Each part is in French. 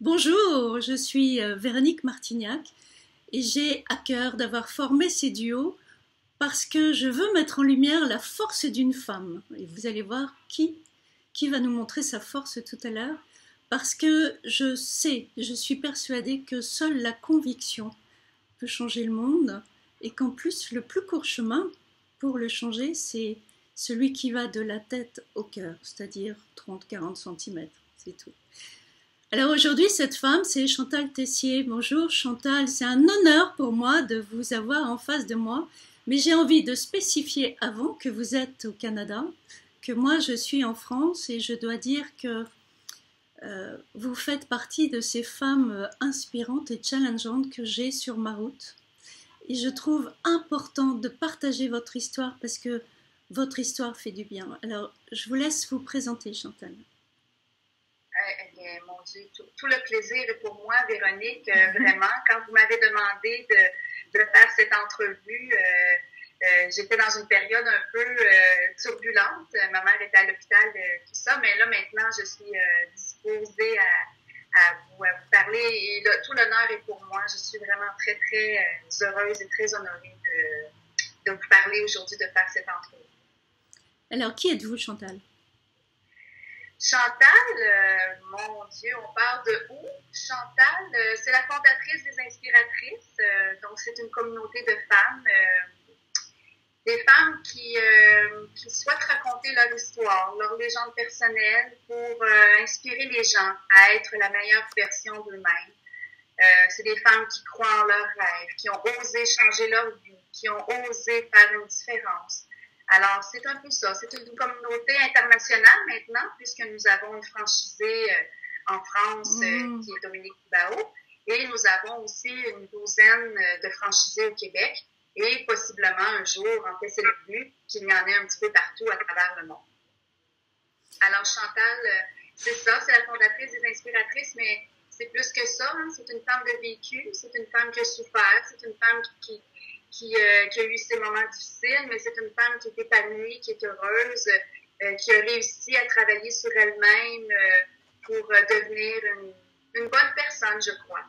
Bonjour, je suis Véronique Martignac et j'ai à cœur d'avoir formé ces duos parce que je veux mettre en lumière la force d'une femme. Et vous allez voir qui va nous montrer sa force tout à l'heure. Parce que je suis persuadée que seule la conviction peut changer le monde et qu'en plus le plus court chemin pour le changer, c'est celui qui va de la tête au cœur, c'est-à-dire 30-40 cm, c'est tout. Alors aujourd'hui, cette femme, c'est Chantal Tessier. Bonjour Chantal, c'est un honneur pour moi de vous avoir en face de moi, mais j'ai envie de spécifier avant que vous êtes au Canada, que moi je suis en France et je dois dire que vous faites partie de ces femmes inspirantes et challengeantes que j'ai sur ma route. Et je trouve important de partager votre histoire parce que votre histoire fait du bien. Alors, je vous laisse vous présenter, Chantal. Eh bien, mon Dieu, tout le plaisir est pour moi, Véronique, vraiment. Quand vous m'avez demandé de faire cette entrevue, j'étais dans une période un peu turbulente. Ma mère était à l'hôpital, tout ça, mais là, maintenant, je suis disposée à vous parler et là, tout l'honneur est pour moi. Je suis vraiment très, très heureuse et très honorée de vous parler aujourd'hui, de faire cette entrevue. Alors, qui êtes-vous, Chantal? Chantal, mon Dieu, on parle de où? Chantal, c'est la fondatrice des Inspiratrices. Donc, c'est une communauté de femmes, des femmes qui souhaitent raconter leur histoire, leur légende personnelle pour inspirer les gens à être la meilleure version d'eux-mêmes. C'est des femmes qui croient en leurs rêves, qui ont osé changer leur vie, qui ont osé faire une différence. Alors, c'est un peu ça. C'est une communauté internationale maintenant, puisque nous avons une franchisée en France qui est Dominique Bao, et nous avons aussi une douzaine de franchisés au Québec, et possiblement un jour, en fait, c'est le but, qu'il y en ait un petit peu partout à travers le monde. Alors, Chantal, c'est ça, c'est la fondatrice des Inspiratrices, mais c'est plus que ça. Hein. C'est une femme de vécu, c'est une femme qui a souffert, c'est une femme qui a eu ses moments difficiles, mais c'est une femme qui est épanouie, qui est heureuse, qui a réussi à travailler sur elle-même pour devenir une bonne personne, je crois.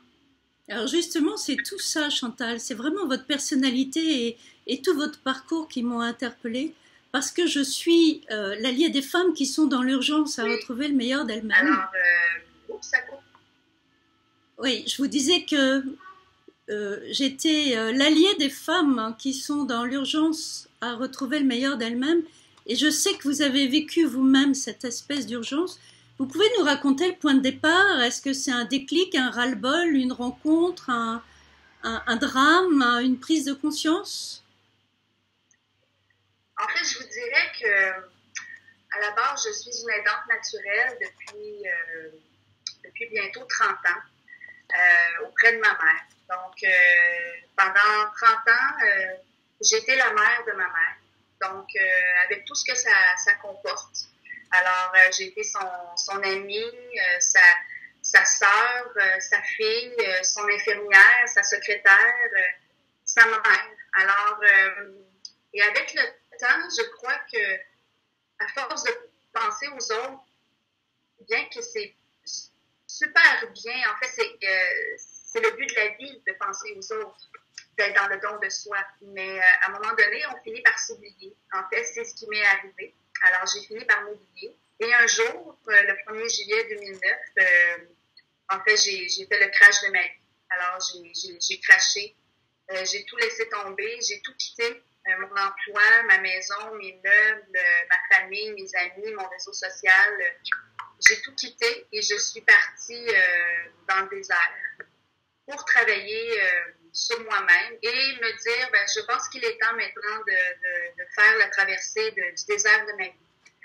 Alors justement, c'est tout ça, Chantal. C'est vraiment votre personnalité et tout votre parcours qui m'ont interpellée parce que je suis l'alliée des femmes qui sont dans l'urgence à retrouver le meilleur d'elles-mêmes. Alors, ça coupe. Oui, je vous disais que j'étais l'alliée des femmes qui sont dans l'urgence à retrouver le meilleur d'elles-mêmes. Et je sais que vous avez vécu vous-même cette espèce d'urgence. Vous pouvez nous raconter le point de départ? Est-ce que c'est un déclic, un ras-le-bol, une rencontre, un drame, une prise de conscience? En fait, je vous dirais que à la base, je suis une aidante naturelle depuis bientôt 30 ans auprès de ma mère. Donc, pendant 30 ans, j'étais la mère de ma mère. Donc, avec tout ce que ça comporte. Alors, j'ai été son amie, sa sœur, sa fille, son infirmière, sa secrétaire, sa mère. Alors, et avec le temps, je crois que à force de penser aux autres, bien que c'est super bien, en fait, c'est le but de la vie de penser aux autres, d'être dans le don de soi. Mais à un moment donné, on finit par s'oublier. En fait, c'est ce qui m'est arrivé. Alors, j'ai fini par m'oublier. Et un jour, le 1er juillet 2009, en fait, j'ai fait le crash de ma vie. Alors, j'ai crashé. J'ai tout laissé tomber. J'ai tout quitté. Mon emploi, ma maison, mes meubles, ma famille, mes amis, mon réseau social. J'ai tout quitté et je suis partie dans le désert pour travailler sur moi-même et me dire, ben, je pense qu'il est temps maintenant de faire la traversée du désert de ma vie.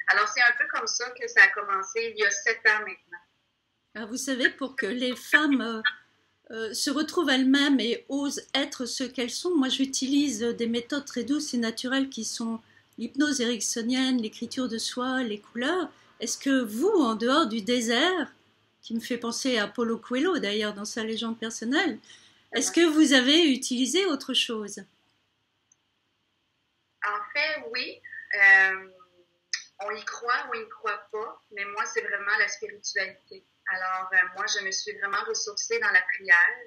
Alors, c'est un peu comme ça que ça a commencé il y a 7 ans maintenant. Alors, vous savez, pour que les femmes se retrouvent elles-mêmes et osent être ce qu'elles sont, moi j'utilise des méthodes très douces et naturelles qui sont l'hypnose ericksonienne, l'écriture de soi, les couleurs. Est-ce que vous, en dehors du désert, qui me fait penser à Paulo Coelho d'ailleurs dans sa légende personnelle, est-ce que vous avez utilisé autre chose? En fait, oui. On y croit ou on y croit pas, mais moi, c'est vraiment la spiritualité. Alors, moi, je me suis vraiment ressourcée dans la prière,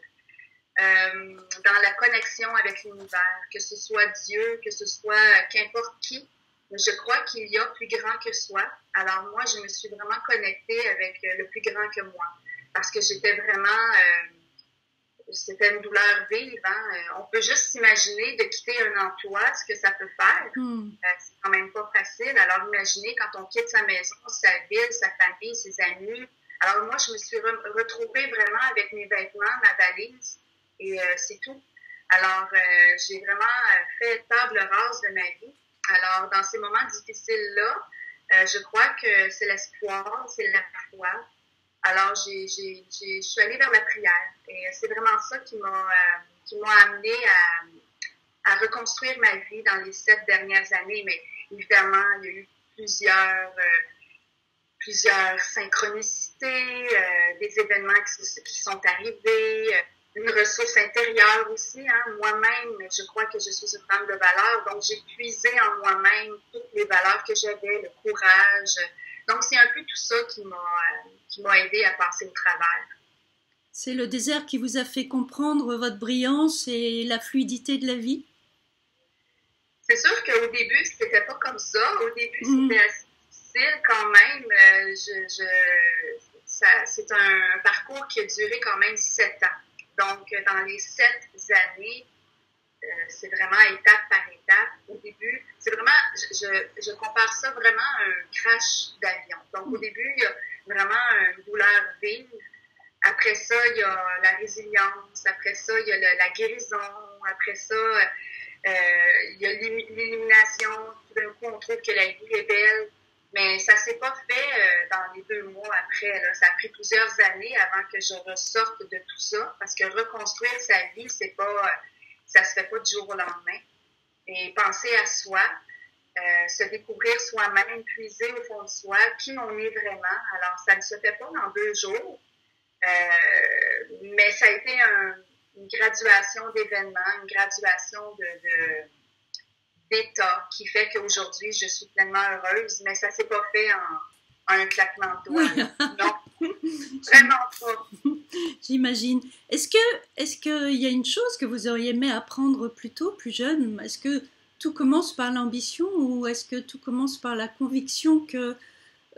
dans la connexion avec l'univers, que ce soit Dieu, que ce soit qu'importe qui. Mais je crois qu'il y a plus grand que soi. Alors, moi, je me suis vraiment connectée avec le plus grand que moi, parce que j'étais vraiment... c'était une douleur vive. Hein? On peut juste s'imaginer de quitter un emploi, ce que ça peut faire. C'est quand même pas facile. Alors, imaginez quand on quitte sa maison, sa ville, sa famille, ses amis. Alors, moi, je me suis retrouvée vraiment avec mes vêtements, ma valise, et c'est tout. Alors, j'ai vraiment fait table rase de ma vie. Alors, dans ces moments difficiles-là, je crois que c'est l'espoir, c'est la foi. Alors, je suis allée vers la prière et c'est vraiment ça qui m'a amenée à reconstruire ma vie dans les 7 dernières années. Mais évidemment, il y a eu plusieurs synchronicités, des événements qui sont arrivés, une ressource intérieure aussi. Hein. Moi-même, je crois que je suis une femme de valeur, donc j'ai puisé en moi-même toutes les valeurs que j'avais, le courage. Donc, c'est un peu tout ça qui m'a aidé à passer au travers. C'est le désert qui vous a fait comprendre votre brillance et la fluidité de la vie? C'est sûr qu'au début, c'était pas comme ça. Au début, c'était assez difficile quand même. C'est un parcours qui a duré quand même 7 ans. Donc, dans les 7 années, c'est vraiment étape par étape. Au début, c'est vraiment, je compare ça vraiment à un crash d'avion. Donc, au début, il y a vraiment une douleur vive. Après ça, il y a la résilience. Après ça, il y a la guérison. Après ça, il y a l'illumination. Tout d'un coup, on trouve que la vie est belle. Mais ça s'est pas fait dans les 2 mois après. Là. Ça a pris plusieurs années avant que je ressorte de tout ça. Parce que reconstruire sa vie, c'est pas... ça se fait pas du jour au lendemain. Et penser à soi, se découvrir soi-même, puiser au fond de soi qui on est vraiment. Alors, ça ne se fait pas dans 2 jours, mais ça a été une graduation d'événements, une graduation d'état qui fait qu'aujourd'hui, je suis pleinement heureuse, mais ça ne s'est pas fait en un claquement de doigts. Non, vraiment pas. J'imagine. Est-ce qu'il y a une chose que vous auriez aimé apprendre plus tôt, plus jeune? Est-ce que tout commence par l'ambition ou est-ce que tout commence par la conviction que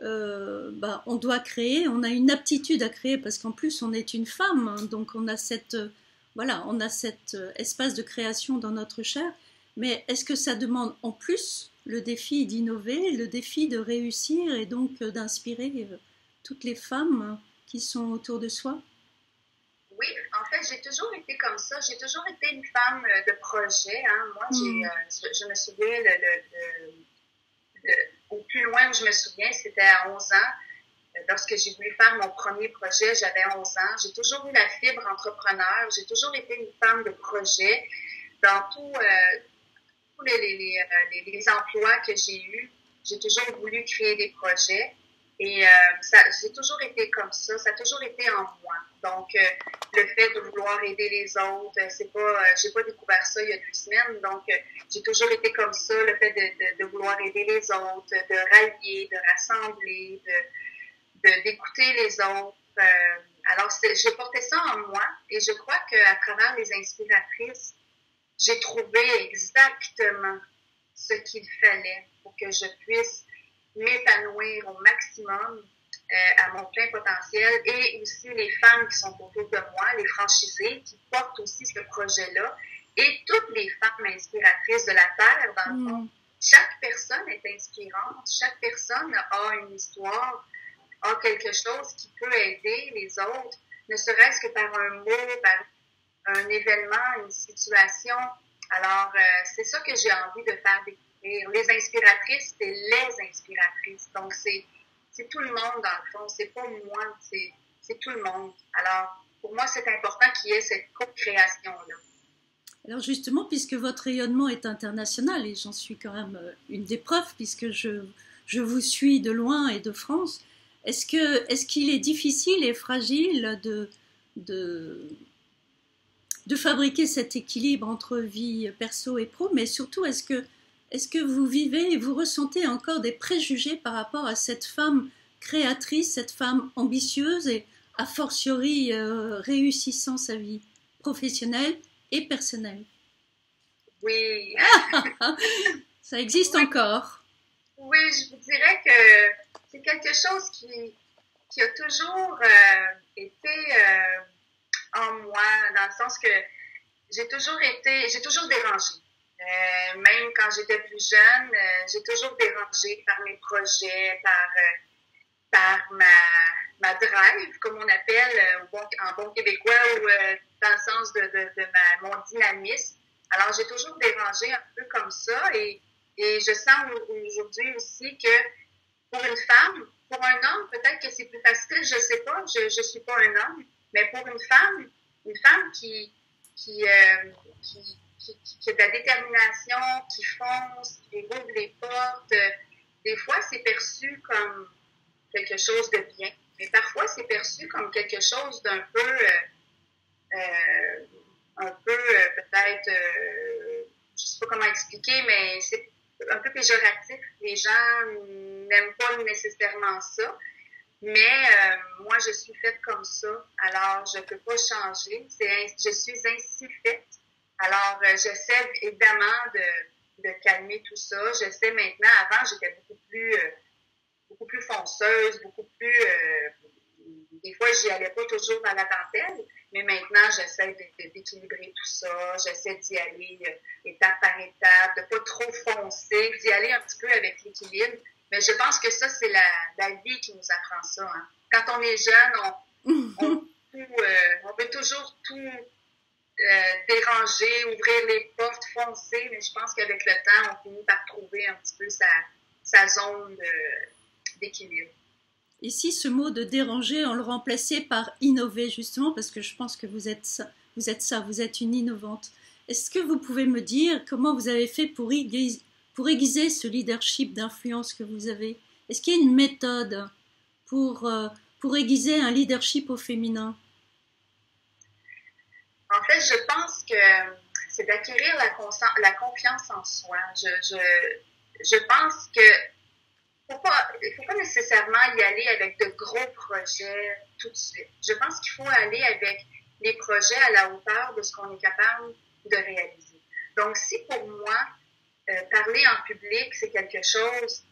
on doit créer, on a une aptitude à créer parce qu'en plus on est une femme, hein, donc on a cet espace de création dans notre chair. Mais est-ce que ça demande en plus le défi d'innover, le défi de réussir et donc d'inspirer toutes les femmes qui sont autour de soi? Oui, en fait, j'ai toujours été comme ça. J'ai toujours été une femme de projet. Hein. Moi, je me souviens, au plus loin où je me souviens, c'était à 11 ans. Lorsque j'ai voulu faire mon premier projet, j'avais 11 ans. J'ai toujours eu la fibre entrepreneur. J'ai toujours été une femme de projet. Dans tous les emplois que j'ai eus, j'ai toujours voulu créer des projets. Et j'ai toujours été comme ça. Ça a toujours été en moi. Donc, le fait de vouloir aider les autres, c'est pas, j'ai pas découvert ça il y a 2 semaines. Donc, j'ai toujours été comme ça. Le fait de vouloir aider les autres, de rallier, de rassembler, d'écouter les autres. Alors, j'ai porté ça en moi et je crois qu'à travers les inspiratrices, j'ai trouvé exactement ce qu'il fallait pour que je puisse m'épanouir au maximum à mon plein potentiel et aussi les femmes qui sont autour de moi, les franchisées qui portent aussi ce projet-là et toutes les femmes inspiratrices de la Terre, dans le fond. Chaque personne est inspirante, chaque personne a une histoire, a quelque chose qui peut aider les autres, ne serait-ce que par un mot, par un événement, une situation. Alors, c'est ça que j'ai envie de faire découvrir. Les inspiratrices, c'est les inspiratrices. Donc, c'est tout le monde, dans le fond. C'est pas moi, c'est tout le monde. Alors, pour moi, c'est important qu'il y ait cette co-création-là. Alors justement, puisque votre rayonnement est international, et j'en suis quand même une des preuves, puisque je vous suis de loin et de France, est-ce qu'il est difficile et fragile de fabriquer cet équilibre entre vie perso et pro, mais surtout, est-ce que vous vivez et vous ressentez encore des préjugés par rapport à cette femme créatrice, cette femme ambitieuse et a fortiori réussissant sa vie professionnelle et personnelle. Oui. Ça existe Oui. encore. Oui, je vous dirais que c'est quelque chose qui a toujours été en moi, dans le sens que j'ai toujours dérangé. Même quand j'étais plus jeune, j'ai toujours dérangé par mes projets, par ma drive, comme on appelle en bon québécois, ou dans le sens mon dynamisme. Alors, j'ai toujours dérangé un peu comme ça et je sens aujourd'hui aussi que pour une femme, pour un homme, peut-être que c'est plus facile, je sais pas, je suis pas un homme, mais pour une femme qui a de la détermination, qui fonce, qui ouvre les portes, des fois c'est perçu comme quelque chose de bien, mais parfois c'est perçu comme quelque chose d'un peu, peut-être, je sais pas comment expliquer, mais c'est un peu péjoratif. Les gens n'aiment pas nécessairement ça. Mais moi, je suis faite comme ça, alors je ne peux pas changer. Je suis ainsi faite. Alors, j'essaie évidemment de calmer tout ça. Je sais maintenant, avant, j'étais beaucoup plus fonceuse, beaucoup plus... des fois, j'y allais pas toujours dans la dentelle, mais maintenant, j'essaie d'équilibrer tout ça. J'essaie d'y aller étape par étape, de pas trop foncer, d'y aller un petit peu avec l'équilibre. Mais je pense que ça, c'est la vie qui nous apprend ça. Hein. Quand on est jeune, on veut toujours tout déranger, ouvrir les portes, foncer, mais je pense qu'avec le temps, on finit par trouver un petit peu sa zone d'équilibre. Et si ce mot de déranger, on le remplaçait par innover, justement, parce que je pense que vous êtes ça, vous êtes une innovante. Est-ce que vous pouvez me dire comment vous avez fait pour aiguiser ce leadership d'influence que vous avez? Est-ce qu'il y a une méthode pour aiguiser un leadership au féminin? En fait, je pense que c'est d'acquérir la confiance en soi. Je pense que il ne faut pas nécessairement y aller avec de gros projets tout de suite. Je pense qu'il faut aller avec les projets à la hauteur de ce qu'on est capable de réaliser. Donc, si pour moi, parler en public, c'est quelque chose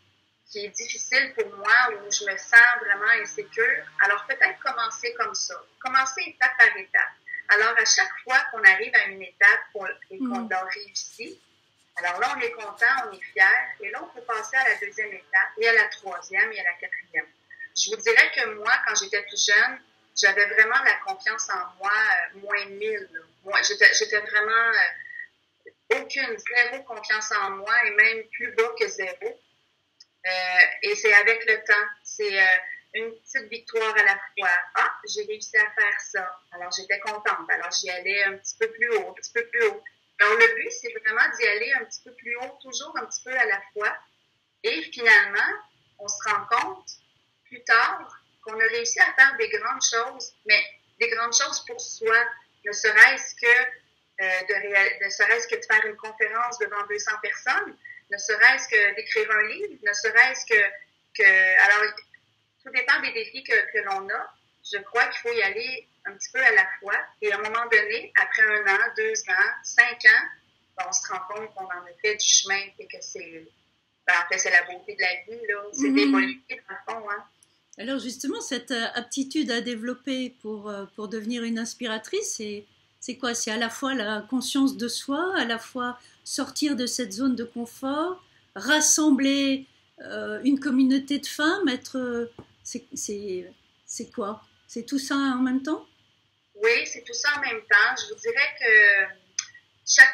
qui est difficile pour moi, où je me sens vraiment insécure, alors peut-être commencer comme ça. Commencer étape par étape. Alors, à chaque fois qu'on arrive à une étape et qu'on a réussi, alors là, on est content, on est fier, et là, on peut passer à la deuxième étape, et à la troisième, et à la quatrième. Je vous dirais que moi, quand j'étais plus jeune, j'avais vraiment la confiance en moi moins 1000. Moi, j'étais vraiment zéro confiance en moi, et même plus bas que zéro. Et c'est avec le temps, c'est une petite victoire à la fois. Ah, j'ai réussi à faire ça. Alors, j'étais contente. Alors, j'y allais un petit peu plus haut, un petit peu plus haut. Donc, le but, c'est vraiment d'y aller un petit peu plus haut, toujours un petit peu à la fois. Et finalement, on se rend compte, plus tard, qu'on a réussi à faire des grandes choses, mais des grandes choses pour soi, ne serait-ce que de faire une conférence devant 200 personnes, ne serait-ce que d'écrire un livre, ne serait-ce alors, tout dépend des défis que l'on a. Je crois qu'il faut y aller un petit peu à la fois. Et à un moment donné, après 1 an, 2 ans, 5 ans, on se rend compte qu'on en a fait du chemin et que en fait, c'est la beauté de la vie, là. C'est d'évoluer dans le fond, hein. Alors justement, cette aptitude à développer pour devenir une inspiratrice, c'est quoi? C'est à la fois la conscience de soi, à la fois sortir de cette zone de confort, rassembler une communauté de femmes, c'est quoi? C'est tout ça en même temps? Oui, c'est tout ça en même temps. Je vous dirais que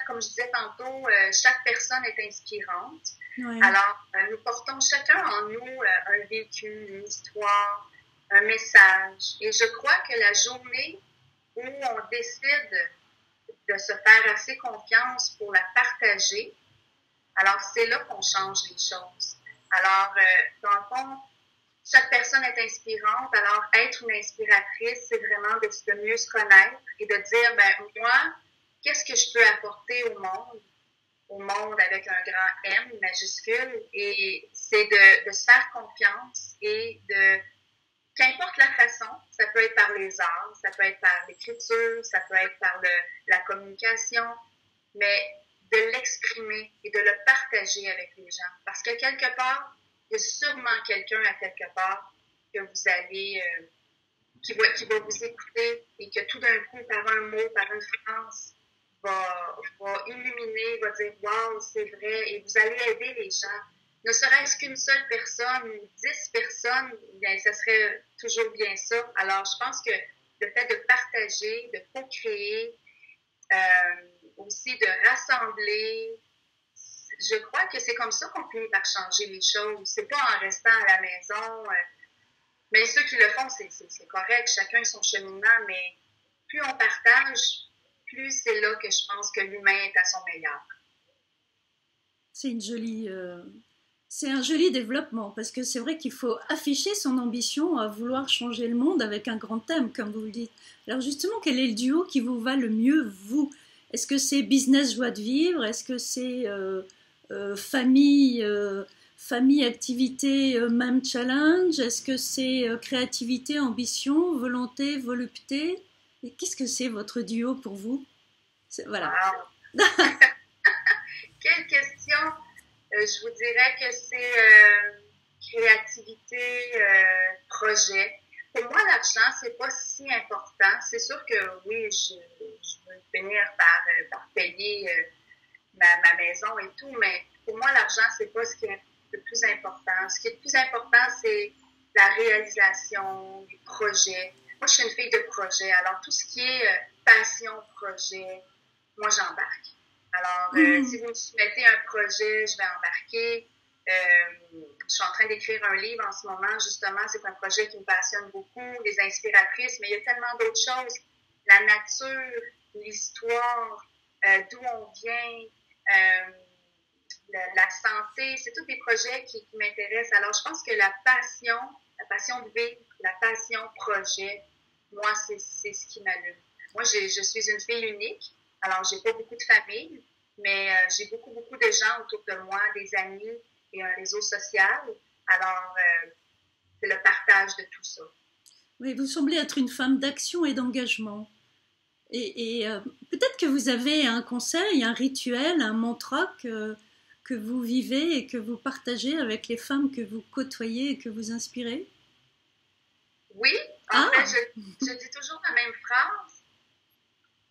comme je disais tantôt, chaque personne est inspirante. Oui. Alors, nous portons chacun en nous un vécu, une histoire, un message. Et je crois que la journée où on décide de se faire assez confiance pour la partager, alors c'est là qu'on change les choses. Alors, dans le fond, chaque personne est inspirante. Alors, être une inspiratrice, c'est vraiment de mieux se connaître et de dire, ben moi, qu'est-ce que je peux apporter au monde au monde avec un grand M majuscule, et c'est de se faire confiance et de, qu'importe la façon, ça peut être par les arts, ça peut être par l'écriture, ça peut être par la communication, mais de l'exprimer et de le partager avec les gens. Parce que quelque part, il y a sûrement quelqu'un à quelque part que vous allez, qui va vous écouter et que tout d'un coup, par un mot, par une phrase, va illuminer, va dire waouh, c'est vrai, et vous allez aider les gens. Ne serait-ce qu'une seule personne ou 10 personnes, bien, ça serait toujours bien ça. Alors, je pense que le fait de partager, de co-créer, aussi de rassembler, je crois que c'est comme ça qu'on finit par changer les choses. C'est pas en restant à la maison. Mais ceux qui le font, c'est correct. Chacun son cheminement, mais plus on partage, plus c'est là que je pense que l'humain est à son meilleur. C'est une jolie, c'est un joli développement parce que c'est vrai qu'il faut afficher son ambition à vouloir changer le monde avec un grand thème, comme vous le dites. Alors justement, quel est le duo qui vous va le mieux, vous? Est-ce que c'est business joie de vivre? Est-ce que c'est famille, famille, activité, même challenge? Est-ce que c'est créativité, ambition, volonté, volupté? Et qu'est-ce que c'est votre duo pour vous? Voilà. Wow. Quelle question! Je vous dirais que c'est créativité, projet. Pour moi, l'argent, c'est pas si important. C'est sûr que oui, je veux finir par payer ma maison et tout, mais pour moi, l'argent, c'est pas ce qui est le plus important. Ce qui est le plus important, c'est la réalisation, les projets. Moi, je suis une fille de projet. Alors, tout ce qui est passion, projet, moi, j'embarque. Alors, si vous me soumettez un projet, je vais embarquer. Je suis en train d'écrire un livre en ce moment, justement. C'est un projet qui me passionne beaucoup, les inspiratrices, mais il y a tellement d'autres choses. La nature, l'histoire, d'où on vient, la santé, c'est tous des projets qui m'intéressent. Alors, je pense que la passion de vivre, la passion projet, moi, c'est ce qui m'allume. Moi, je suis une fille unique. Alors, j'ai pas beaucoup de famille, mais j'ai beaucoup de gens autour de moi, des amis et un réseau social. Alors, c'est le partage de tout ça. Oui, vous semblez être une femme d'action et d'engagement. Et peut-être que vous avez un conseil, un rituel, un mantra que vous vivez et que vous partagez avec les femmes que vous côtoyez et que vous inspirez. Oui, en fait, je dis toujours la même phrase.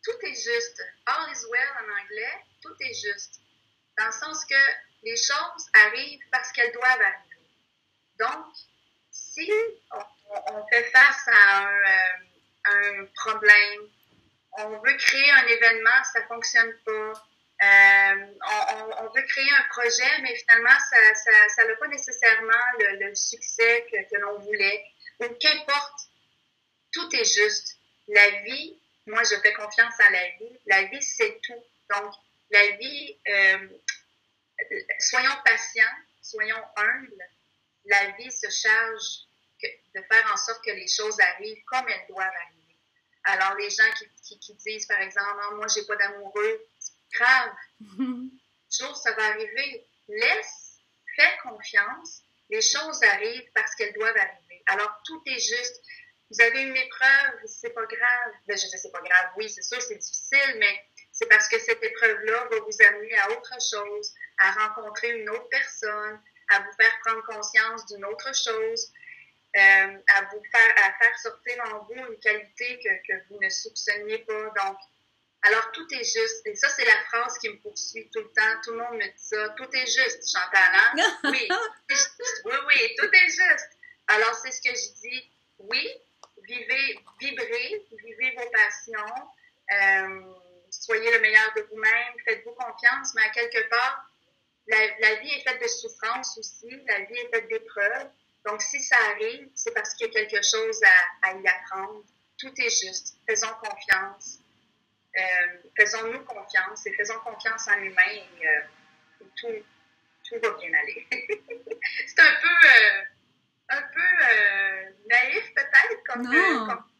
Tout est juste. All is well en anglais, tout est juste. Dans le sens que les choses arrivent parce qu'elles doivent arriver. Donc, si on fait face à un problème, on veut créer un événement, ça ne fonctionne pas. On veut créer un projet, mais finalement, ça n'a pas nécessairement le succès que l'on voulait. Donc, qu'importe, tout est juste. La vie, moi, je fais confiance à la vie. La vie, c'est tout. Donc, la vie, soyons patients, soyons humbles. La vie se charge de faire en sorte que les choses arrivent comme elles doivent arriver. Alors, les gens qui disent, par exemple, oh, moi, j'ai pas d'amoureux, c'est grave. Un jour, ça va arriver. Fais confiance. Les choses arrivent parce qu'elles doivent arriver. Alors, tout est juste. Vous avez une épreuve, c'est pas grave. Ben, je sais, c'est pas grave. Oui, c'est sûr, c'est difficile, mais c'est parce que cette épreuve-là va vous amener à autre chose, à rencontrer une autre personne, à vous faire prendre conscience d'une autre chose, à faire sortir en vous une qualité que vous ne soupçonniez pas. Donc, alors tout est juste. Et ça, c'est la phrase qui me poursuit tout le temps. Tout le monde me dit ça. Tout est juste, Chantal, hein? Oui, oui, tout est juste. Alors, c'est ce que je dis. Oui, vibrez, vivez vos passions, soyez le meilleur de vous-même, faites-vous confiance, mais à quelque part, la vie est faite de souffrance aussi, la vie est faite d'épreuves. Donc, si ça arrive, c'est parce qu'il y a quelque chose à y apprendre. Tout est juste. Faisons confiance. Faisons-nous confiance et faisons confiance en l'humain et tout va bien aller. C'est un peu naïf peut-être comme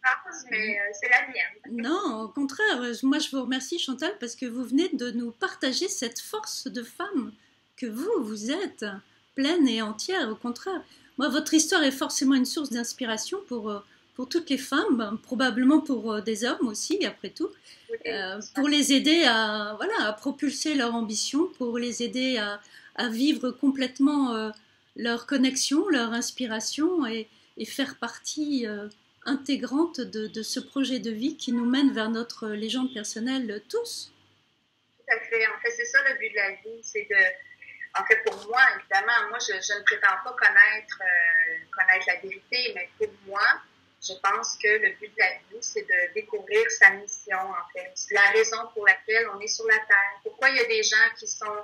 phrase, mais c'est la mienne. Non, au contraire, moi je vous remercie Chantal parce que vous venez de nous partager cette force de femme que vous êtes, pleine et entière, au contraire. Moi, votre histoire est forcément une source d'inspiration pour toutes les femmes, ben, probablement pour des hommes aussi, après tout, Oui, pour les aider à, voilà, à propulser leur ambition, pour les aider à vivre complètement leur connexion, leur inspiration et faire partie intégrante de ce projet de vie qui nous mène vers notre légende personnelle tous. tout à fait. En fait, c'est ça le but de la vie, c'est de... En fait, pour moi, évidemment, moi, je ne prétends pas connaître la vérité, mais pour moi, je pense que le but de la vie, c'est de découvrir sa mission, en fait. C'est la raison pour laquelle on est sur la Terre. Pourquoi il y a des gens qui sont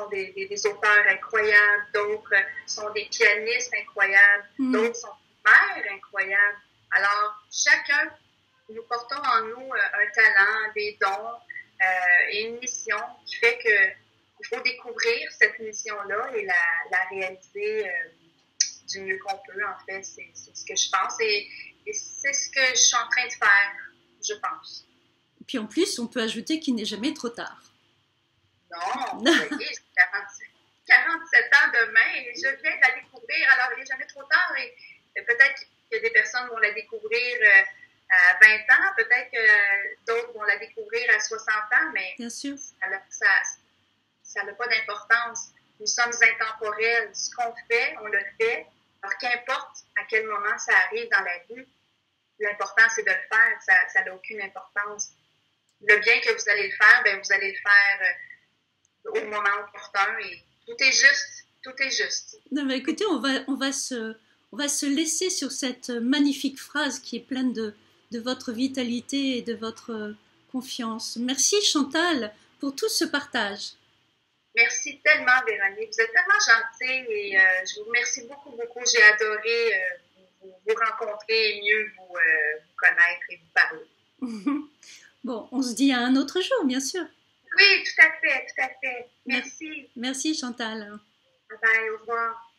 des auteurs incroyables, d'autres sont des pianistes incroyables, d'autres sont des mères incroyables. Alors, chacun, nous portons en nous un talent, des dons et une mission qui fait que il faut découvrir cette mission-là et la réaliser du mieux qu'on peut, en fait. C'est ce que je pense et c'est ce que je suis en train de faire, je pense. Et puis en plus, on peut ajouter qu'il n'est jamais trop tard. Non, vous voyez, j'ai 47 ans demain et je viens de la découvrir. Alors, il n'est jamais trop tard et peut-être que des personnes vont la découvrir à 20 ans, peut-être que d'autres vont la découvrir à 60 ans, mais bien sûr. Ça n'a pas d'importance. Nous sommes intemporels. Ce qu'on fait, on le fait. Alors, qu'importe à quel moment ça arrive dans la vie, l'important, c'est de le faire. Ça n'a aucune importance. Le bien que vous allez le faire, ben, vous allez le faire au moment opportun et tout est juste. Tout est juste. Non, mais écoutez, on va se laisser sur cette magnifique phrase qui est pleine de votre vitalité et de votre confiance. Merci Chantal pour tout ce partage. Merci tellement, Véronique. Vous êtes tellement gentille et je vous remercie beaucoup, beaucoup. J'ai adoré vous rencontrer et mieux vous connaître et vous parler. Bon, on se dit à un autre jour, bien sûr. Oui, tout à fait, tout à fait. Merci. Merci Chantal. Bye bye, au revoir.